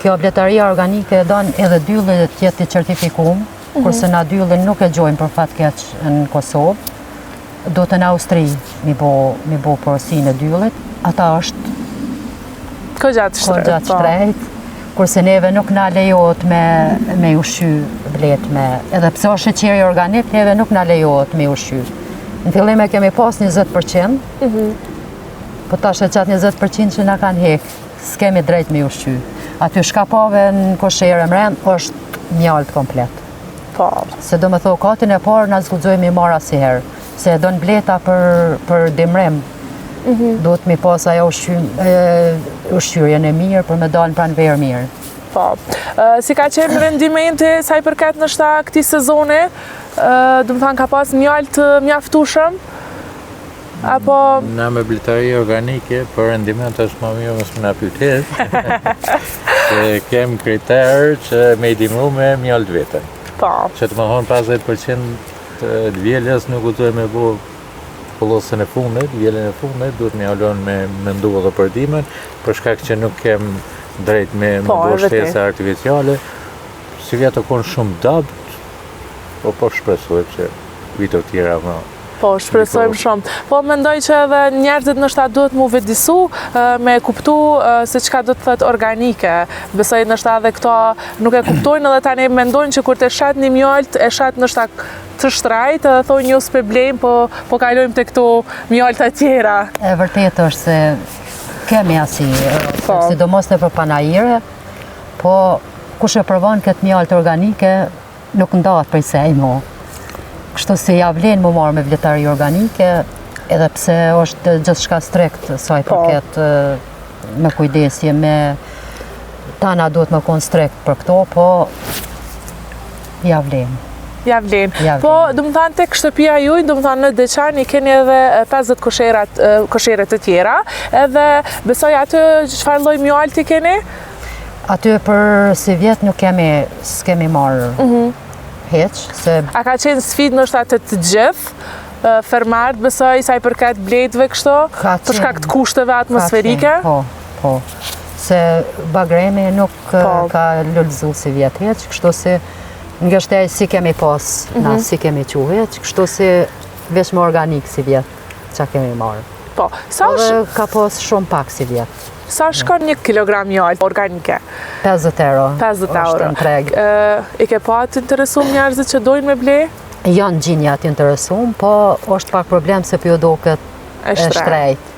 Kjo bletaria organike don edhe dyllin të jetë i certifikuar, kurse na dyllin nuk e gjojnë për fat keq në Kosovë. Do të në Austri mi bo porosin e dyllit, ata është Kogjatë shtrejt, kurse neve nuk na lejohet me ushqy blet me, edhe pse është sheqeri organik, neve nuk na lejohet me ushqy. Në fillim e kemi pas 20%, po tash e qatë 20% që na kanë hek, s'kemi drejt me ushqy. Aty shkapave në koshere mren është mjalt komplet. Se do me thë katin e parë na zguxojmë i marr asnjëherë, se don bleta për dimrim. Duhet mi pas ajo ushqyrjen e mirë për me dalë pranverë mirë. Po. Si ka qenë rendimenti sa i përket nështë këtij sezoni, do të thënë ka pas mjalt mjaftueshëm? Apo na me bletari organike, për rendiment është më mirë mos më na pyet. Se kem kriter që me i dimru me mjalt vetën. Po. Që të më thonë 50% të vjelës nuk u të me bo kollosën e fundit, vjelën e fundit, duhet me alon me mendu edhe për dimën, për shkak që nuk kem drejt me bo shtese artificiale. Si vjetë të konë shumë dabt, po shpresoj që vito tjera më. Po, shpresojmë shumë. Po, mendoj që edhe njerëzit nështë duhet mu vedisu me kuptu se çka do të thëtë organike. Besoj nështë edhe këto nuk e kuptojnë edhe tani mendojnë që kur të shat një mjalt, e shat nështë të shtrajt edhe thonë një s'pe blejmë, po kalojmë të këto mjalt tjera. E vërtet është se kemi asi, sidomos në për panajire, po kush e provon këtë mjalt organike nuk ndahet prej sej mo. Kështu se ja vlen më marrë me vletari organike, edhe pse është gjithçka strekt sa i përket me kujdesje, tana duhet me konë strekt për këto, po ja vlen. Ja vlen. Po, do më thanë tek shtëpia juj, do më thanë në Deçan i keni edhe 50 koshere të tjera, edhe besoj aty çfarë lloj mjalti keni? Aty për si vjet nuk s'kemi marrë heq. A ka qenë sfidë nështë atë të gjithë, fermarët besoj sa i përket bletëve kështu, për shkak të kushteve atmosferike? Po. Se bagremi nuk ka lullëzu si vjet heq, kështu se nga shtej si kemi pas, na si kemi qu heq, kështu se veç me organik si vjet që kemi marrë. Po. Dhe ka pas shumë pak si vjet. Sa shkon 1 kilogram mjalt organike? 50 euro. 50 euro. Treg. I ke pa të interesum njerëzit që dojnë me ble? Janë gjinja të interesum, po është pak problem se pjo do këtë e shtrejt.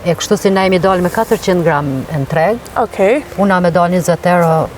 E kështu si na jemi dalë me 400 gram në treg, una me dalë 20 euro